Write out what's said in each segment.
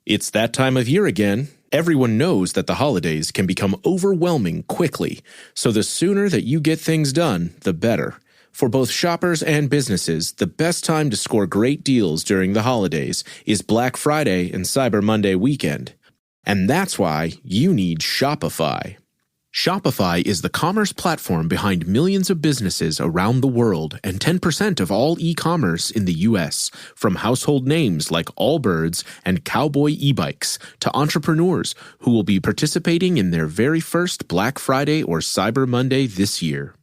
It's that time of year again. Everyone knows that the holidays can become overwhelming quickly, so the sooner that you get things done, the better. For both shoppers and businesses, the best time to score great deals during the holidays is Black Friday and Cyber Monday weekend. And that's why you need Shopify. Shopify is the commerce platform behind millions of businesses around the world and 10% of all e-commerce in the U.S., from household names like Allbirds and Cowboy e-bikes to entrepreneurs who will be participating in their very first Black Friday or Cyber Monday this year.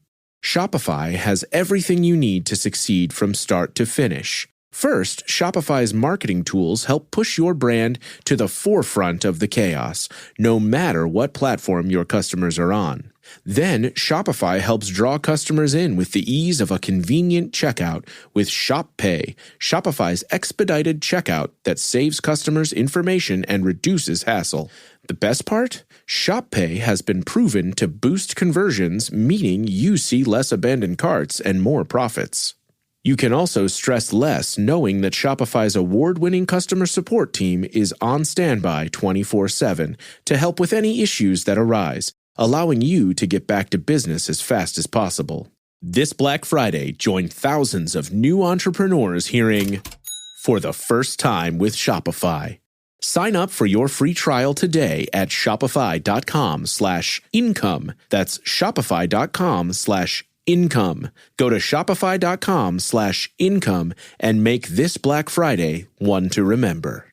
Shopify has everything you need to succeed from start to finish. First, Shopify's marketing tools help push your brand to the forefront of the chaos, no matter what platform your customers are on. Then, Shopify helps draw customers in with the ease of a convenient checkout with Shop Pay, Shopify's expedited checkout that saves customers information and reduces hassle. The best part? Shop Pay has been proven to boost conversions, meaning you see less abandoned carts and more profits. You can also stress less knowing that Shopify's award-winning customer support team is on standby 24/7 to help with any issues that arise, allowing you to get back to business as fast as possible. This Black Friday, join thousands of new entrepreneurs hearing for the first time with Shopify. Sign up for your free trial today at shopify.com/income. That's shopify.com/income. Go to shopify.com/income and make this Black Friday one to remember.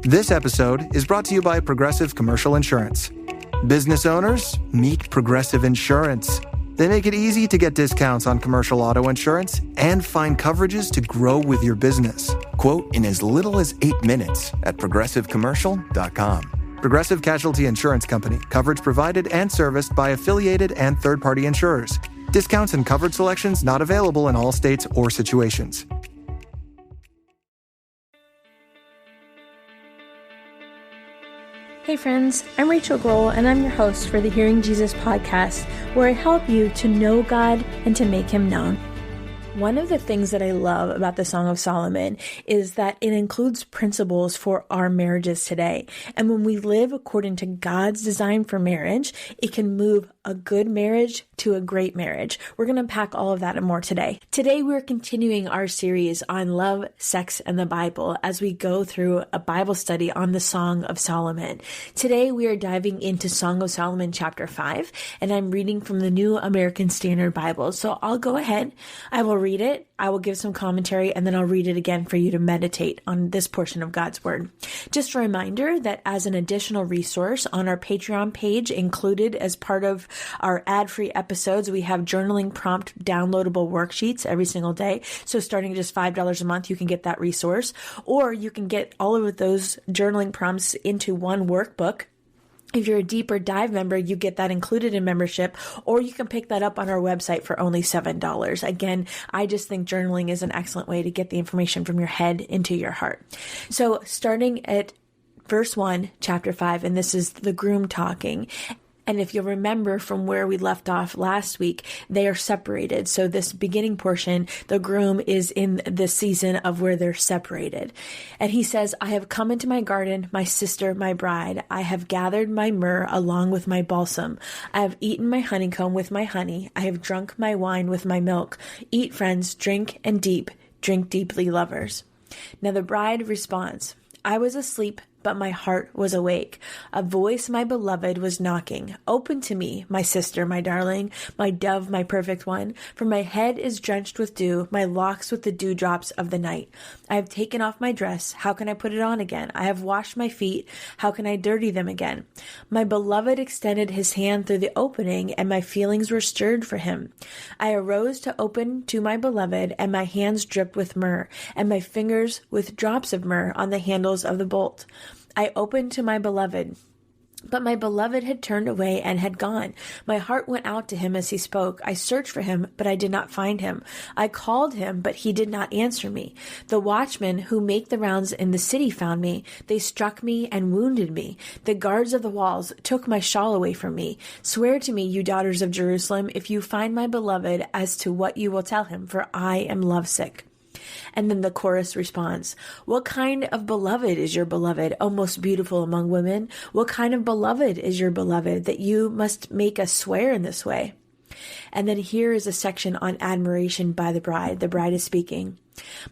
This episode is brought to you by Progressive Commercial Insurance. Business owners, meet Progressive Insurance. They make it easy to get discounts on commercial auto insurance and find coverages to grow with your business. Quote in as little as 8 minutes at progressivecommercial.com. Progressive Casualty Insurance Company. Coverage provided and serviced by affiliated and third-party insurers. Discounts and coverage selections not available in all states or situations. Hey friends, I'm Rachel Grohl, and I'm your host for the Hearing Jesus podcast, where I help you to know God and to make Him known. One of the things that I love about the Song of Solomon is that it includes principles for our marriages today. And when we live according to God's design for marriage, it can move a good marriage to a great marriage. We're going to unpack all of that and more today. Today, we're continuing our series on love, sex, and the Bible as we go through a Bible study on the Song of Solomon. Today, we are diving into Song of Solomon chapter 5, and I'm reading from the New American Standard Bible. So I'll go ahead. I will read it, I will give some commentary, and then I'll read it again for you to meditate on this portion of God's Word. Just a reminder that as an additional resource on our Patreon page, included as part of our ad-free episodes, we have journaling prompt downloadable worksheets every single day. So starting at just $5 a month, you can get that resource, or you can get all of those journaling prompts into one workbook. If you're a deeper dive member, you get that included in membership, or you can pick that up on our website for only $7. Again, I just think journaling is an excellent way to get the information from your head into your heart. So starting at verse 1, chapter 5, and this is the groom talking. And if you'll remember from where we left off last week, they are separated. So this beginning portion, the groom is in the season of where they're separated. And he says, I have come into my garden, my sister, my bride. I have gathered my myrrh along with my balsam. I have eaten my honeycomb with my honey. I have drunk my wine with my milk. Eat, friends, drink drink deeply, lovers. Now the bride responds, I was asleep, but my heart was awake. A voice, my beloved, was knocking. Open to me, my sister, my darling, my dove, my perfect one. For my head is drenched with dew, my locks with the dewdrops of the night. I have taken off my dress. How can I put it on again? I have washed my feet. How can I dirty them again? My beloved extended his hand through the opening, and my feelings were stirred for him. I arose to open to my beloved, and my hands dripped with myrrh, and my fingers with drops of myrrh on the handles of the bolt. I opened to my beloved, but my beloved had turned away and had gone. My heart went out to him as he spoke. I searched for him, but I did not find him. I called him, but he did not answer me. The watchmen who make the rounds in the city found me. They struck me and wounded me. The guards of the walls took my shawl away from me. Swear to me, you daughters of Jerusalem, if you find my beloved, as to what you will tell him, for I am lovesick. And then the chorus responds, what kind of beloved is your beloved, O most beautiful among women? What kind of beloved is your beloved that you must make us swear in this way? And then here is a section on admiration by the bride. The bride is speaking.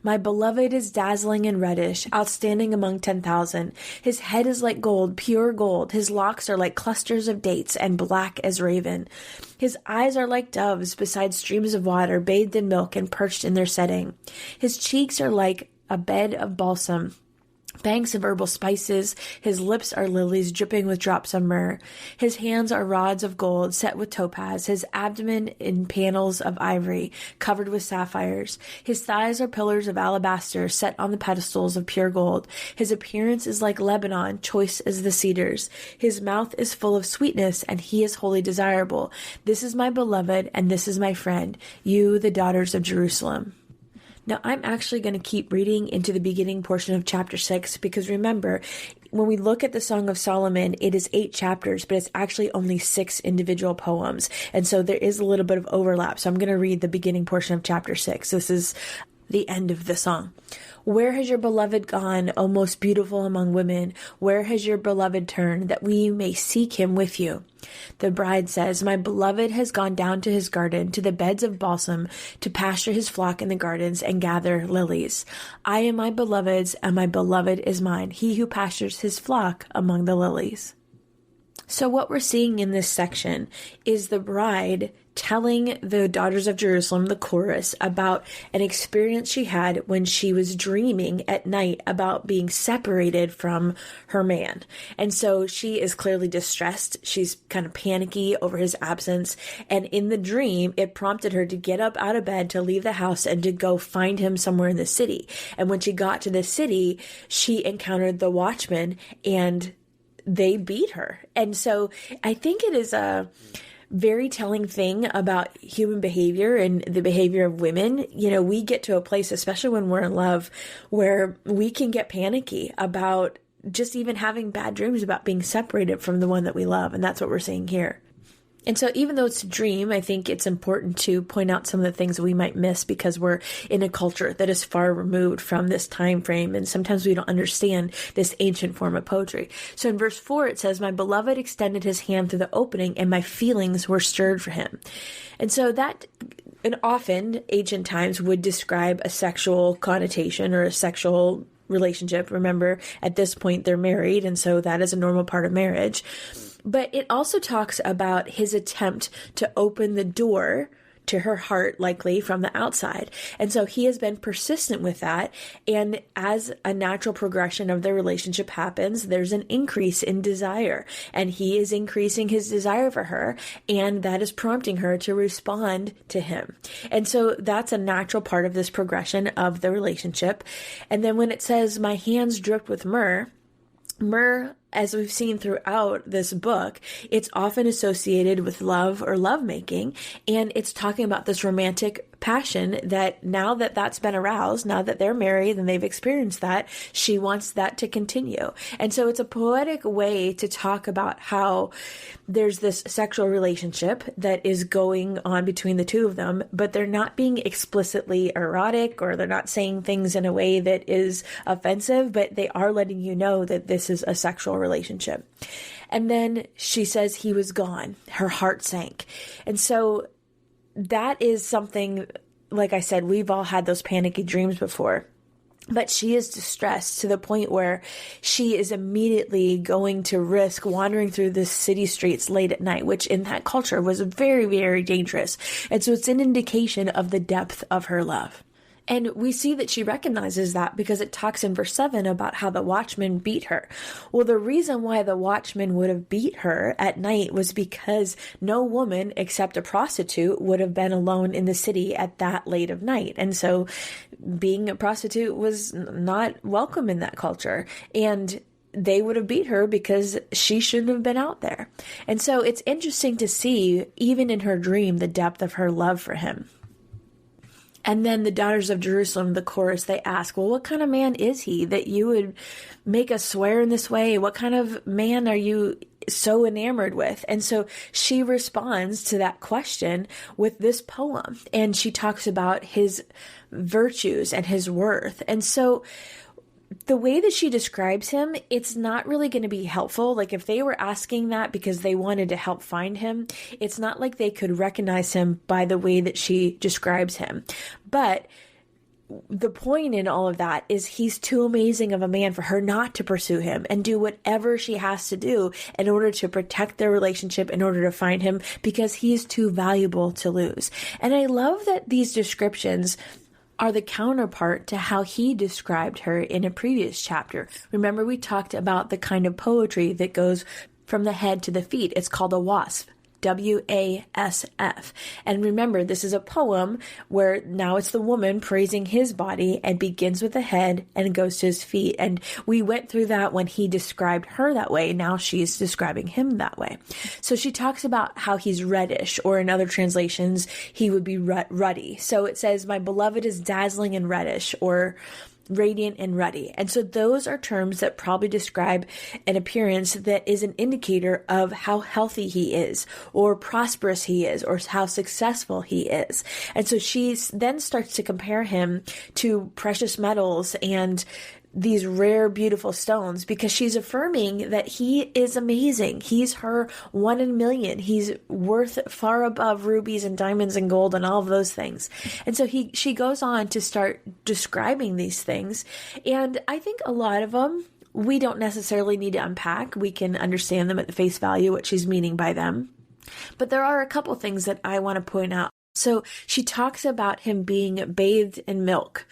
My beloved is dazzling and reddish, outstanding among 10,000. His head is like gold, pure gold. His locks are like clusters of dates and black as raven. His eyes are like doves beside streams of water, bathed in milk and perched in their setting. His cheeks are like a bed of balsam, banks of herbal spices. His lips are lilies dripping with drops of myrrh. His hands are rods of gold set with topaz. His abdomen in panels of ivory covered with sapphires. His thighs are pillars of alabaster set on the pedestals of pure gold. His appearance is like Lebanon, choice as the cedars. His mouth is full of sweetness, and he is wholly desirable. This is my beloved, and this is my friend, you, the daughters of Jerusalem. Now, I'm actually going to keep reading into the beginning portion of chapter 6, because remember, when we look at the Song of Solomon, it is 8 chapters, but it's actually only 6 individual poems. And so there is a little bit of overlap. So I'm going to read the beginning portion of chapter 6. This is the end of the song. Where has your beloved gone, O most beautiful among women? Where has your beloved turned, that we may seek him with you? The bride says, my beloved has gone down to his garden, to the beds of balsam, to pasture his flock in the gardens and gather lilies. I am my beloved's, and my beloved is mine, he who pastures his flock among the lilies. So what we're seeing in this section is the bride telling the daughters of Jerusalem, the chorus, about an experience she had when she was dreaming at night about being separated from her man. And so she is clearly distressed. She's kind of panicky over his absence. And in the dream, it prompted her to get up out of bed, to leave the house, and to go find him somewhere in the city. And when she got to the city, she encountered the watchmen, and they beat her. And so I think it is a very telling thing about human behavior and the behavior of women. You know, we get to a place, especially when we're in love, where we can get panicky about just even having bad dreams about being separated from the one that we love. And that's what we're seeing here. And so even though it's a dream, I think it's important to point out some of the things that we might miss, because we're in a culture that is far removed from this time frame, and sometimes we don't understand this ancient form of poetry. So in verse 4, it says, my beloved extended his hand through the opening, and my feelings were stirred for him. And so that, and often ancient times would describe a sexual connotation or a sexual relationship. Remember, at this point, they're married, and so that is a normal part of marriage. But it also talks about his attempt to open the door to her heart, likely from the outside. And so he has been persistent with that. And as a natural progression of the relationship happens, there's an increase in desire. And he is increasing his desire for her. And that is prompting her to respond to him. And so that's a natural part of this progression of the relationship. And then when it says, my hands dripped with myrrh, as we've seen throughout this book, it's often associated with love or lovemaking, and it's talking about this romantic passion that now that that's been aroused, now that they're married and they've experienced that, she wants that to continue. And so it's a poetic way to talk about how there's this sexual relationship that is going on between the two of them, but they're not being explicitly erotic, or they're not saying things in a way that is offensive, but they are letting you know that this is a sexual relationship. And then she says he was gone. Her heart sank. And so that is something, like I said, we've all had those panicky dreams before. But she is distressed to the point where she is immediately going to risk wandering through the city streets late at night, which in that culture was very, very dangerous. And so it's an indication of the depth of her love. And we see that she recognizes that because it talks in verse 7 about how the watchman beat her. Well, the reason why the watchman would have beat her at night was because no woman except a prostitute would have been alone in the city at that late of night. And so being a prostitute was not welcome in that culture. And they would have beat her because she shouldn't have been out there. And so it's interesting to see, even in her dream, the depth of her love for him. And then the daughters of Jerusalem, the chorus, they ask, well, what kind of man is he that you would make us swear in this way? What kind of man are you so enamored with. And so she responds to that question with this poem, and she talks about his virtues and his worth. And so the way that she describes him, it's not really going to be helpful. Like if they were asking that because they wanted to help find him, it's not like they could recognize him by the way that she describes him. But the point in all of that is he's too amazing of a man for her not to pursue him and do whatever she has to do in order to protect their relationship, in order to find him, because he's too valuable to lose. And I love that these descriptions are the counterpart to how he described her in a previous chapter. Remember, we talked about the kind of poetry that goes from the head to the feet. It's called a wasp. WASF. And remember, this is a poem where now it's the woman praising his body and begins with the head and goes to his feet. And we went through that when he described her that way. Now she's describing him that way. So she talks about how he's reddish, or in other translations, he would be ruddy. So it says, my beloved is dazzling and reddish, or radiant and ruddy. And so those are terms that probably describe an appearance that is an indicator of how healthy he is, or prosperous he is, or how successful he is. And so she then starts to compare him to precious metals and these rare, beautiful stones, because she's affirming that he is amazing. He's her 1 in a million. He's worth far above rubies and diamonds and gold and all of those things. And so she goes on to start describing these things. And I think a lot of them, we don't necessarily need to unpack. We can understand them at the face value, what she's meaning by them. But there are a couple things that I want to point out. So she talks about him being bathed in milk.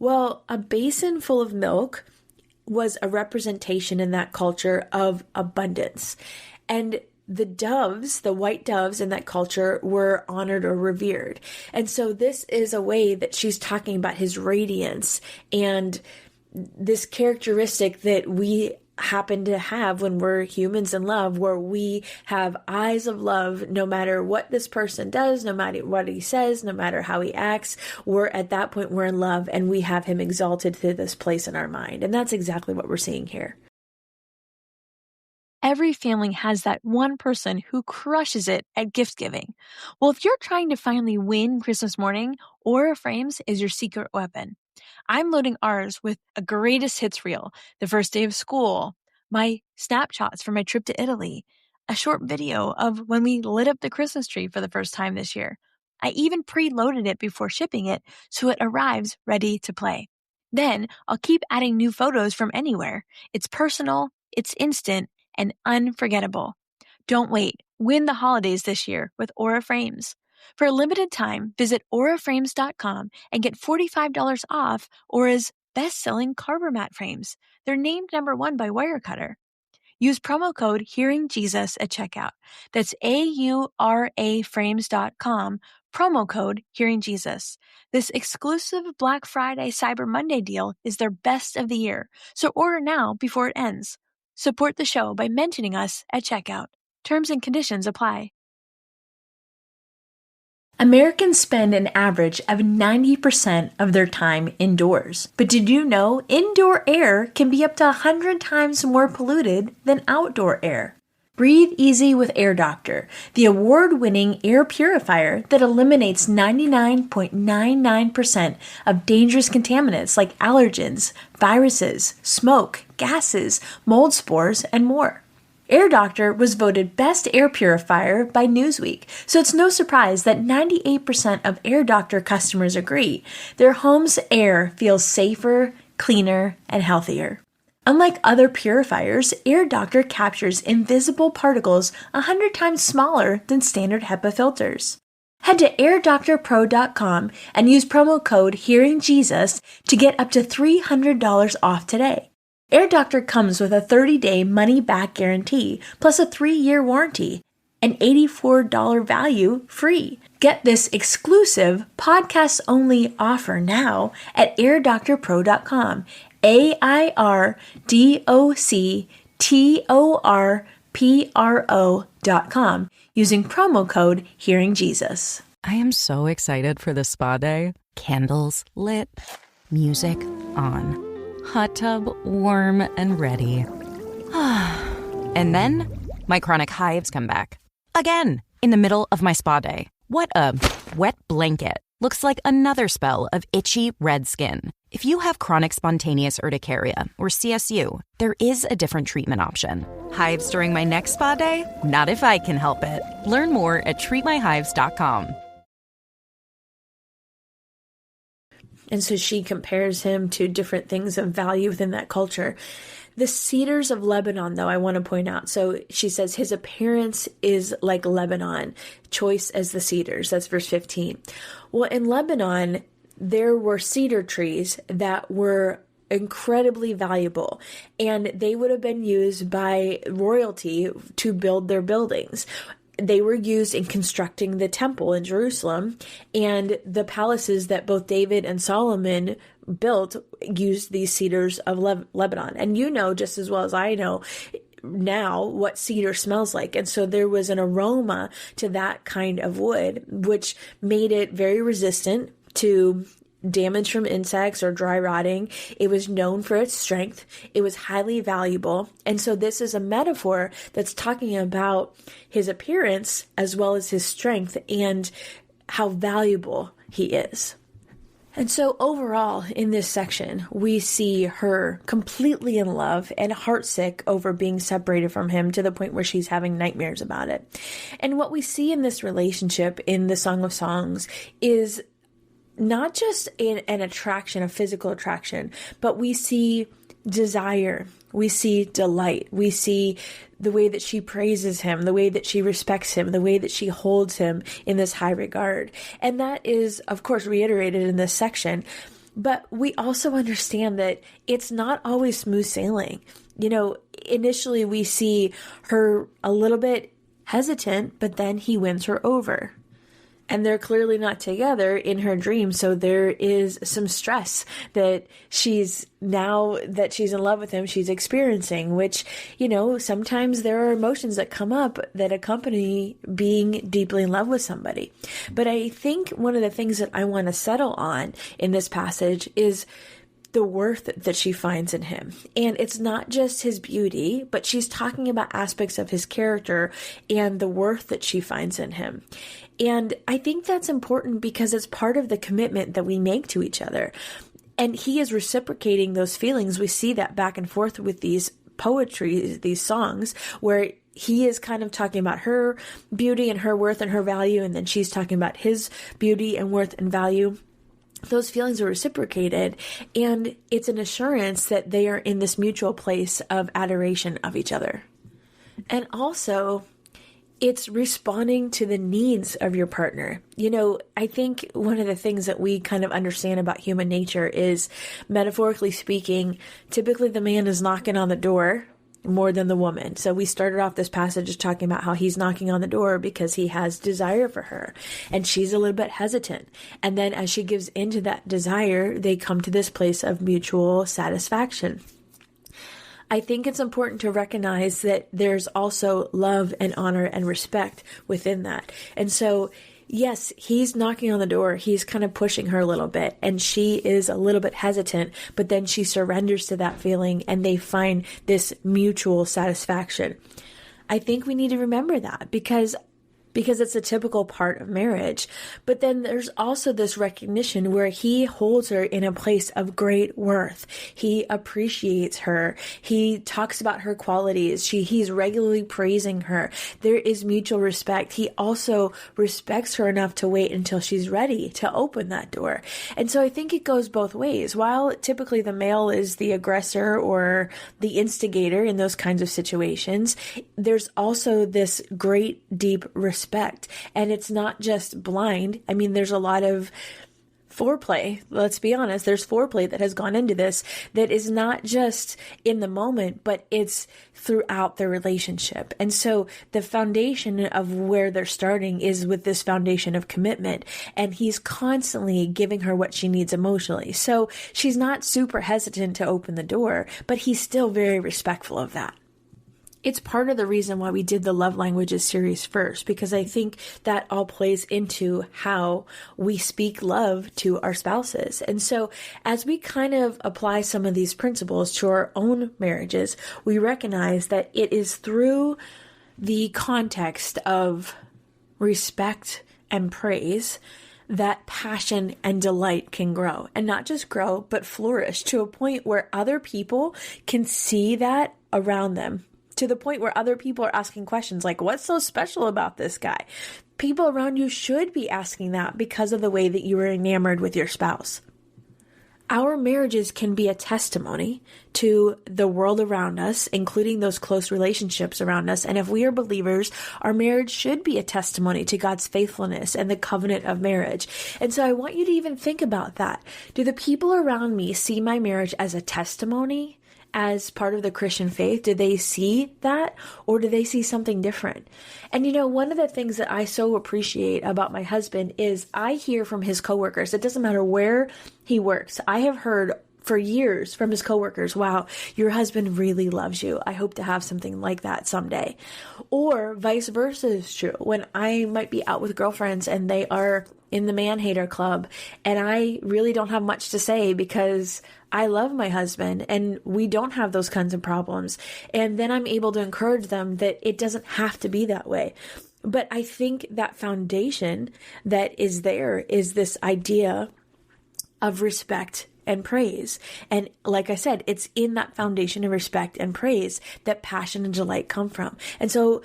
Well, a basin full of milk was a representation in that culture of abundance. And the doves, the white doves in that culture, were honored or revered. And so this is a way that she's talking about his radiance and this characteristic that we happen to have when we're humans in love, where we have eyes of love. No matter what this person does, no matter what he says, no matter how he acts, we're at that point, we're in love, and we have him exalted to this place in our mind. And that's exactly what we're seeing here. Every family has that one person who crushes it at gift giving. Well, if you're trying to finally win Christmas morning, Aura Frames is your secret weapon. I'm loading ours with a greatest hits reel, the first day of school, my snapshots from my trip to Italy, a short video of when we lit up the Christmas tree for the first time this year. I even preloaded it before shipping it so it arrives ready to play. Then I'll keep adding new photos from anywhere. It's personal, it's instant, and unforgettable. Don't wait. Win the holidays this year with Aura Frames. For a limited time, visit auraframes.com and get $45 off Aura's best-selling Carver Mat frames. They're named #1 by Wirecutter. Use promo code HearingJesus at checkout. That's auraframes.com, promo code HearingJesus. This exclusive Black Friday Cyber Monday deal is their best of the year, so order now before it ends. Support the show by mentioning us at checkout. Terms and conditions apply. Americans spend an average of 90% of their time indoors. But did you know indoor air can be up to 100 times more polluted than outdoor air? Breathe easy with Air Doctor, the award-winning air purifier that eliminates 99.99% of dangerous contaminants like allergens, viruses, smoke, gases, mold spores, and more. Air Doctor was voted Best Air Purifier by Newsweek, so it's no surprise that 98% of Air Doctor customers agree their home's air feels safer, cleaner, and healthier. Unlike other purifiers, Air Doctor captures invisible particles 100 times smaller than standard HEPA filters. Head to airdoctorpro.com and use promo code HearingJesus to get up to $300 off today. Air Doctor comes with a 30-day money-back guarantee, plus a 3-year warranty, and $84 value free. Get this exclusive podcast-only offer now at airdoctorpro.com, airdoctorpro.com, using promo code HearingJesus. I am so excited for this spa day. Candles lit, music on. Hot tub warm and ready. And then my chronic hives come back. Again, in the middle of my spa day. What a wet blanket. Looks like another spell of itchy red skin. If you have chronic spontaneous urticaria or CSU, there is a different treatment option. Hives during my next spa day? Not if I can help it. Learn more at treatmyhives.com. And so she compares him to different things of value within that culture. The cedars of Lebanon, though, I want to point out. So she says his appearance is like Lebanon, choice as the cedars. That's verse 15. Well, in Lebanon, there were cedar trees that were incredibly valuable, and they would have been used by royalty to build their buildings. They were used in constructing the temple in Jerusalem, and the palaces that both David and Solomon built used these cedars of Lebanon. And you know just as well as I know now what cedar smells like. And so there was an aroma to that kind of wood, which made it very resistant to damage from insects or dry rotting. It was known for its strength. It was highly valuable. And so this is a metaphor that's talking about his appearance as well as his strength and how valuable he is. And so overall in this section, we see her completely in love and heartsick over being separated from him to the point where she's having nightmares about it. And what we see in this relationship in the Song of Songs is not just an attraction, a physical attraction, but we see desire, we see delight, we see the way that she praises him, the way that she respects him, the way that she holds him in this high regard. And that is, of course, reiterated in this section. But we also understand that it's not always smooth sailing. You know, initially we see her a little bit hesitant, but then he wins her over. And they're clearly not together in her dream. So there is some stress that she's, now that she's in love with him, she's experiencing, which, you know, sometimes there are emotions that come up that accompany being deeply in love with somebody. But I think one of the things that I want to settle on in this passage is the worth that she finds in him. And it's not just his beauty, but she's talking about aspects of his character and the worth that she finds in him. And I think that's important because it's part of the commitment that we make to each other. And he is reciprocating those feelings. We see that back and forth with these poetry, these songs, where he is kind of talking about her beauty and her worth and her value, and then she's talking about his beauty and worth and value. Those feelings are reciprocated, and it's an assurance that they are in this mutual place of adoration of each other. And also, it's responding to the needs of your partner. You know, I think one of the things that we kind of understand about human nature is, metaphorically speaking, typically the man is knocking on the door more than the woman. So we started off this passage talking about how he's knocking on the door because he has desire for her, and she's a little bit hesitant. And then as she gives into that desire, they come to this place of mutual satisfaction. I think it's important to recognize that there's also love and honor and respect within that. And so, yes, he's knocking on the door. He's kind of pushing her a little bit, and she is a little bit hesitant, but then she surrenders to that feeling and they find this mutual satisfaction. I think we need to remember that because it's a typical part of marriage. But then there's also this recognition where he holds her in a place of great worth. He appreciates her. He talks about her qualities. He's regularly praising her. There is mutual respect. He also respects her enough to wait until she's ready to open that door. And so I think it goes both ways. While typically the male is the aggressor or the instigator in those kinds of situations, there's also this great, deep respect. And it's not just blind. I mean, there's a lot of foreplay. Let's be honest. There's foreplay that has gone into this that is not just in the moment, but it's throughout the relationship. And so the foundation of where they're starting is with this foundation of commitment. And he's constantly giving her what she needs emotionally. So she's not super hesitant to open the door, but he's still very respectful of that. It's part of the reason why we did the Love Languages series first, because I think that all plays into how we speak love to our spouses. And so as we kind of apply some of these principles to our own marriages, we recognize that it is through the context of respect and praise, that passion and delight can grow, and not just grow, but flourish to a point where other people can see that around them, to the point where other people are asking questions like, what's so special about this guy? People around you should be asking that because of the way that you were enamored with your spouse. Our marriages can be a testimony to the world around us, including those close relationships around us. And if we are believers, our marriage should be a testimony to God's faithfulness and the covenant of marriage. And so I want you to even think about that. Do the people around me see my marriage as a testimony, as part of the Christian faith? Do they see that, or do they see something different? And one of the things that I so appreciate about my husband is I hear from his coworkers. It doesn't matter where he works. I have heard for years from his coworkers, wow, your husband really loves you. I hope to have something like that someday. Or vice versa is true. When I might be out with girlfriends and they are in the man hater club and I really don't have much to say because I love my husband and we don't have those kinds of problems. And then I'm able to encourage them that it doesn't have to be that way. But I think that foundation that is there is this idea of respect and praise. And like I said, it's in that foundation of respect and praise that passion and delight come from. And so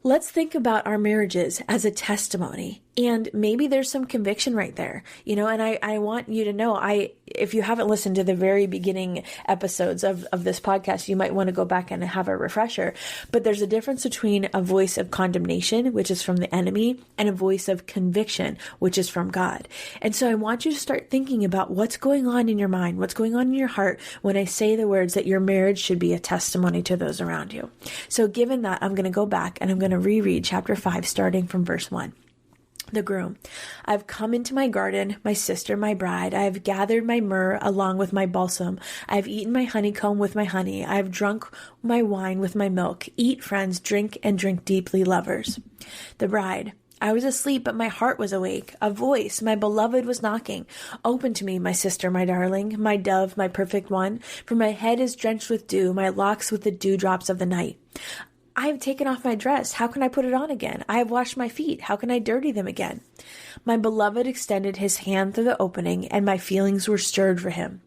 let's think about our marriages as a testimony. And maybe there's some conviction right there, and I want you to know, if you haven't listened to the very beginning episodes of this podcast, you might want to go back and have a refresher. But there's a difference between a voice of condemnation, which is from the enemy, and a voice of conviction, which is from God. And so I want you to start thinking about what's going on in your mind, what's going on in your heart when I say the words that your marriage should be a testimony to those around you. So given that, I'm going to go back and I'm going to reread chapter 5, starting from verse 1. The groom. I've come into my garden, my sister, my bride. I have gathered my myrrh along with my balsam. I have eaten my honeycomb with my honey. I have drunk my wine with my milk. Eat, friends, drink, and drink deeply, lovers. The bride. I was asleep, but my heart was awake. A voice, my beloved, was knocking. Open to me, my sister, my darling, my dove, my perfect one. For my head is drenched with dew, my locks with the dewdrops of the night. I have taken off my dress. How can I put it on again? I have washed my feet. How can I dirty them again? My beloved extended his hand through the opening, and my feelings were stirred for him.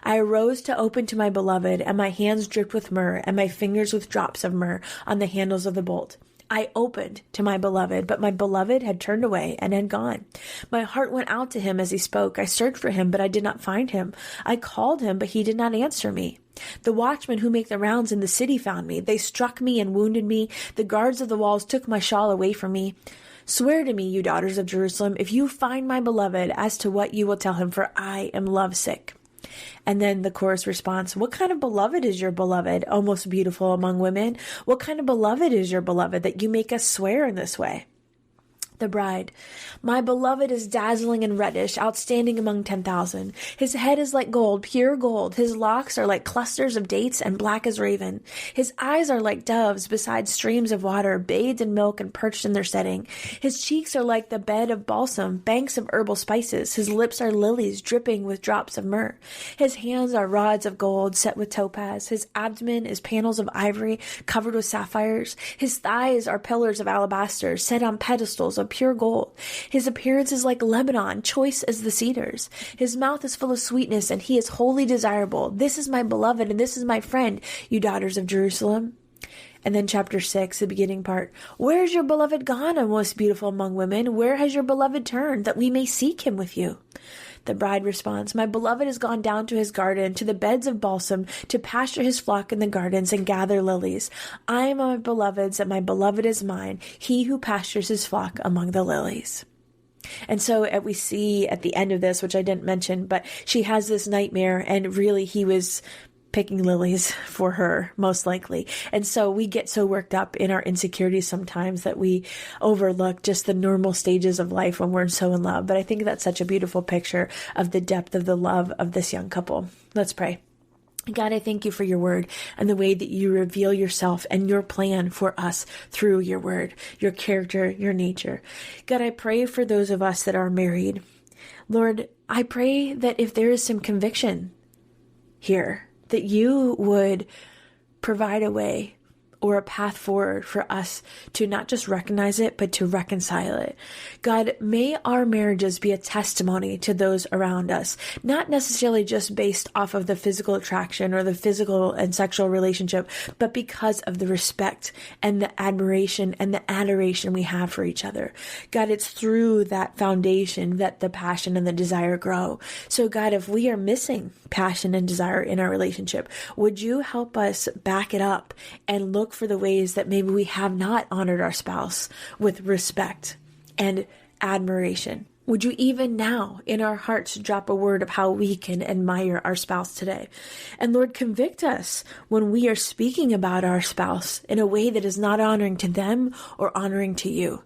I arose to open to my beloved, and my hands dripped with myrrh, and my fingers with drops of myrrh on the handles of the bolt. I opened to my beloved, but my beloved had turned away and had gone. My heart went out to him as he spoke. I searched for him, but I did not find him. I called him, but he did not answer me. The watchmen who make the rounds in the city found me. They struck me and wounded me. The guards of the walls took my shawl away from me. Swear to me, you daughters of Jerusalem, if you find my beloved, as to what you will tell him, for I am lovesick. And then the chorus response, what kind of beloved is your beloved, O most beautiful among women? What kind of beloved is your beloved that you make us swear in this way? The bride. My beloved is dazzling and reddish, outstanding among 10,000. His head is like gold, pure gold. His locks are like clusters of dates and black as raven. His eyes are like doves beside streams of water, bathed in milk and perched in their setting. His cheeks are like the bed of balsam, banks of herbal spices. His lips are lilies dripping with drops of myrrh. His hands are rods of gold set with topaz. His abdomen is panels of ivory covered with sapphires. His thighs are pillars of alabaster set on pedestals of pure gold. His appearance is like Lebanon, choice as the cedars. His mouth is full of sweetness, and he is wholly desirable. This is my beloved, and this is my friend, you daughters of Jerusalem. And then chapter 6, the beginning part. Where is your beloved gone, O most beautiful among women? Where has your beloved turned, that we may seek him with you? The bride responds, my beloved has gone down to his garden, to the beds of balsam, to pasture his flock in the gardens and gather lilies. I am my beloved's, and my beloved is mine, he who pastures his flock among the lilies. And so we see at the end of this, which I didn't mention, but she has this nightmare, and really he was picking lilies for her, most likely. And so we get so worked up in our insecurities sometimes that we overlook just the normal stages of life when we're so in love. But I think that's such a beautiful picture of the depth of the love of this young couple. Let's pray. God, I thank you for your word and the way that you reveal yourself and your plan for us through your word, your character, your nature. God, I pray for those of us that are married. Lord, I pray that if there is some conviction here, that you would provide a way, or a path forward for us to not just recognize it, but to reconcile it. God, may our marriages be a testimony to those around us, not necessarily just based off of the physical attraction or the physical and sexual relationship, but because of the respect and the admiration and the adoration we have for each other. God, it's through that foundation that the passion and the desire grow. So God, if we are missing passion and desire in our relationship, would you help us back it up and look for the ways that maybe we have not honored our spouse with respect and admiration? Would you even now in our hearts drop a word of how we can admire our spouse today? And Lord, convict us when we are speaking about our spouse in a way that is not honoring to them or honoring to you.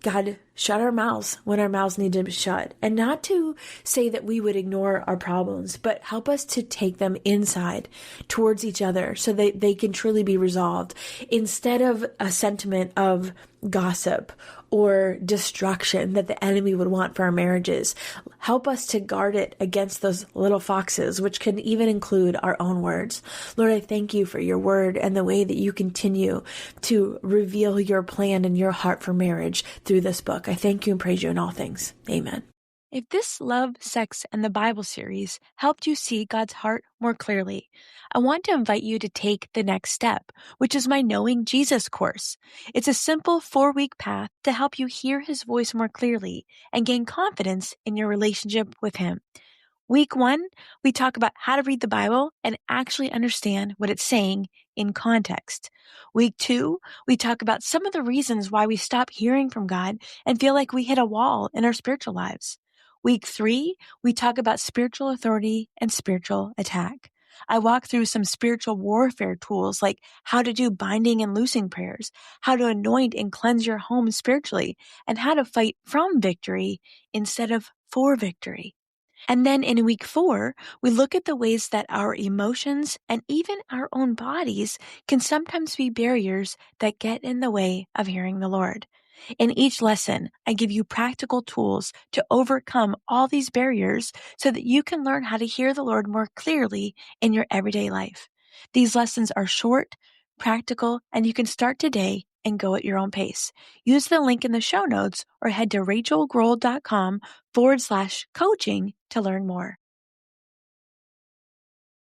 God, shut our mouths when our mouths need to be shut. And not to say that we would ignore our problems, but help us to take them inside towards each other so that they can truly be resolved instead of a sentiment of gossip or destruction that the enemy would want for our marriages. Help us to guard it against those little foxes, which can even include our own words. Lord, I thank you for your word and the way that you continue to reveal your plan and your heart for marriage through this book. I thank you and praise you in all things. Amen. If this Love, Sex, and the Bible series helped you see God's heart more clearly, I want to invite you to take the next step, which is my Knowing Jesus course. It's a simple 4-week path to help you hear his voice more clearly and gain confidence in your relationship with him. Week 1, we talk about how to read the Bible and actually understand what it's saying in context. Week 2, we talk about some of the reasons why we stop hearing from God and feel like we hit a wall in our spiritual lives. Week 3, we talk about spiritual authority and spiritual attack. I walk through some spiritual warfare tools like how to do binding and loosing prayers, how to anoint and cleanse your home spiritually, and how to fight from victory instead of for victory. And then in week 4, we look at the ways that our emotions and even our own bodies can sometimes be barriers that get in the way of hearing the Lord. In each lesson, I give you practical tools to overcome all these barriers so that you can learn how to hear the Lord more clearly in your everyday life. These lessons are short, practical, and you can start today and go at your own pace. Use the link in the show notes or head to rachelgrohl.com/coaching to learn more.